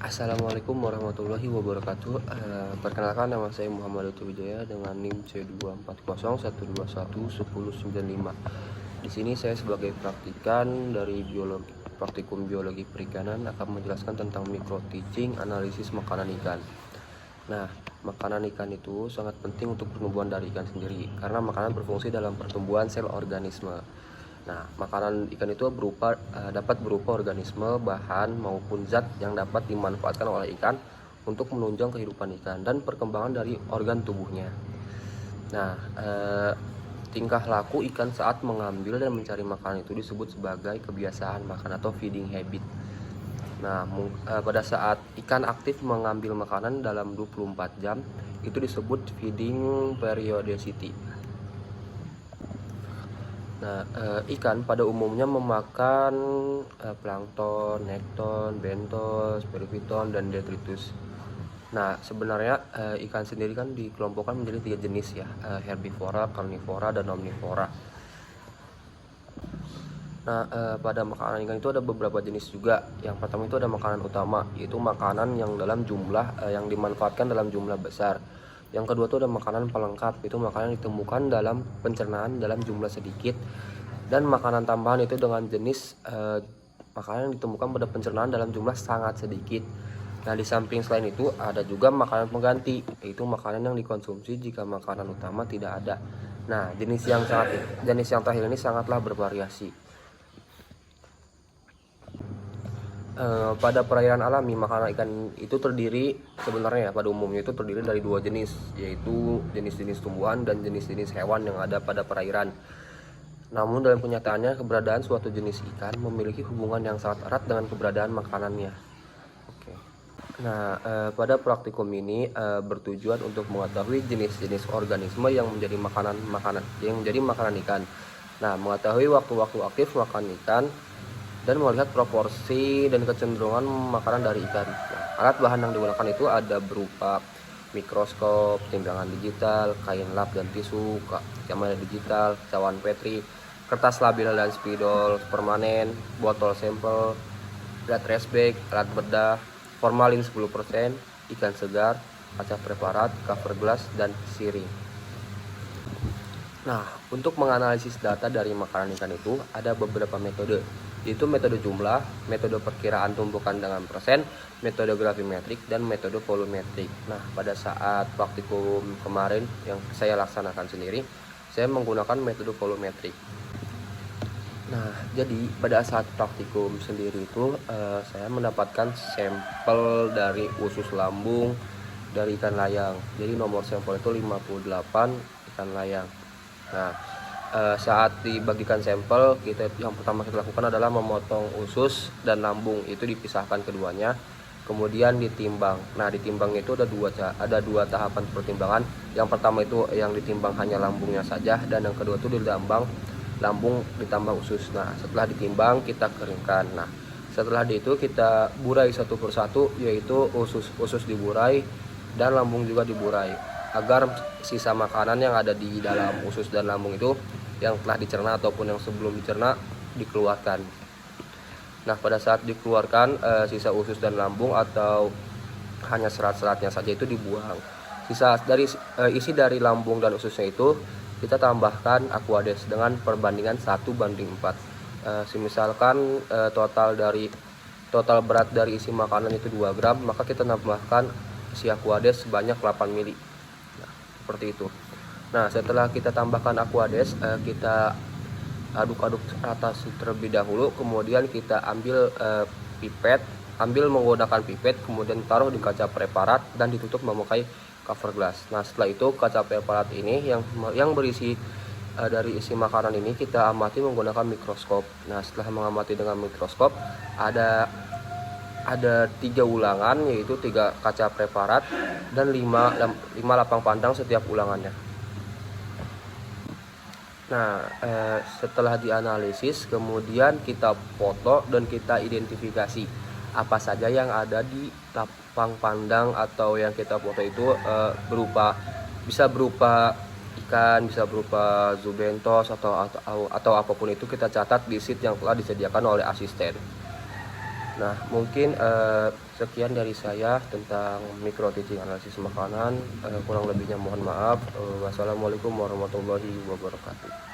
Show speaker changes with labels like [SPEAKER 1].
[SPEAKER 1] Assalamualaikum warahmatullahi wabarakatuh. Perkenalkan, nama saya Muhammad Lutfi Wijaya dengan NIM C24012111095. Di sini saya sebagai praktikan dari praktikum biologi perikanan akan menjelaskan tentang micro teaching analisis makanan ikan. Nah, makanan ikan itu sangat penting untuk pertumbuhan dari ikan sendiri karena makanan berfungsi dalam pertumbuhan sel organisme. Nah, makanan ikan itu dapat berupa organisme, bahan, maupun zat yang dapat dimanfaatkan oleh ikan untuk menunjang kehidupan ikan dan perkembangan dari organ tubuhnya. Nah, tingkah laku ikan saat mengambil dan mencari makanan itu disebut sebagai kebiasaan makan atau feeding habit. Nah, pada saat ikan aktif mengambil makanan dalam 24 jam, itu disebut feeding periodicity. Nah, ikan pada umumnya memakan plankton, nekton, bentos, perifiton, dan detritus. Nah, sebenarnya ikan sendiri kan dikelompokkan menjadi 3 jenis ya, herbivora, karnivora, dan omnivora. Nah, pada makanan ikan itu ada beberapa jenis juga. Yang pertama itu ada makanan utama, yaitu makanan yang dalam jumlah yang dimanfaatkan dalam jumlah besar. Yang kedua itu ada makanan pelengkap, itu makanan yang ditemukan dalam pencernaan dalam jumlah sedikit. Dan makanan tambahan itu dengan jenis makanan yang ditemukan pada pencernaan dalam jumlah sangat sedikit. Nah, di samping selain itu ada juga makanan pengganti, yaitu makanan yang dikonsumsi jika makanan utama tidak ada. Nah, jenis yang terakhir ini sangatlah bervariasi. Pada perairan alami, makanan ikan itu sebenarnya pada umumnya itu terdiri dari 2 jenis, yaitu jenis-jenis tumbuhan dan jenis-jenis hewan yang ada pada perairan. Namun dalam kenyataannya, keberadaan suatu jenis ikan memiliki hubungan yang sangat erat dengan keberadaan makanannya. Oke. Nah, pada praktikum ini bertujuan untuk mengetahui jenis-jenis organisme yang menjadi makanan ikan. Nah, mengetahui waktu-waktu aktif makan ikan dan melihat proporsi dan kecenderungan makanan dari ikan. Nah, alat bahan yang digunakan itu ada berupa mikroskop, timbangan digital, kain lap dan tisu, kamera digital, cawan petri, kertas labil dan spidol permanen, botol sampel, alat trash bag, alat bedah, formalin 10%, ikan segar, kaca preparat, cover glass, dan siring. Nah, untuk menganalisis data dari makanan ikan itu ada beberapa metode, yaitu metode jumlah, metode perkiraan tumbukan dengan persen, metode gravimetrik, dan metode volumetrik. Nah, pada saat praktikum kemarin yang saya laksanakan sendiri, saya menggunakan metode volumetrik. Nah, jadi pada saat praktikum sendiri itu saya mendapatkan sampel dari usus lambung dari ikan layang. Jadi nomor sampel itu 58 ikan layang. Nah, saat dibagikan sampel, yang pertama kita lakukan adalah memotong usus dan lambung, itu dipisahkan keduanya, kemudian ditimbang. Nah, ditimbang itu ada dua tahapan pertimbangan. Yang pertama itu yang ditimbang hanya lambungnya saja, dan yang kedua itu ditimbang lambung ditambah usus. Nah, setelah ditimbang kita keringkan. Nah, setelah itu kita burai satu persatu, yaitu usus diburai dan lambung juga diburai, agar sisa makanan yang ada di dalam usus dan lambung itu yang telah dicerna ataupun yang sebelum dicerna dikeluarkan. Nah, pada saat dikeluarkan sisa usus dan lambung atau hanya serat-seratnya saja itu dibuang. Isi dari lambung dan ususnya itu kita tambahkan Aquades dengan perbandingan 1:4. Misalkan total berat dari isi makanan itu 2 gram, maka kita tambahkan isi Aquades sebanyak 8 mili. Nah, seperti itu. Nah, setelah kita tambahkan Aquades, kita aduk-aduk rata terlebih dahulu, kemudian kita ambil menggunakan pipet, kemudian taruh di kaca preparat dan ditutup memakai cover glass. Nah, setelah itu kaca preparat ini yang berisi dari isi makanan ini kita amati menggunakan mikroskop. Nah, setelah mengamati dengan mikroskop, ada 3 ulangan, yaitu 3 kaca preparat dan 5 lapang pandang setiap ulangannya. Nah, setelah dianalisis, kemudian kita foto dan kita identifikasi apa saja yang ada di lapang pandang atau yang kita foto itu bisa berupa ikan, bisa berupa zoobentos atau apapun itu, kita catat di sheet yang telah disediakan oleh asisten. Nah, mungkin sekian dari saya tentang micro teaching analisis makanan. Kurang lebihnya mohon maaf. Wassalamualaikum warahmatullahi wabarakatuh.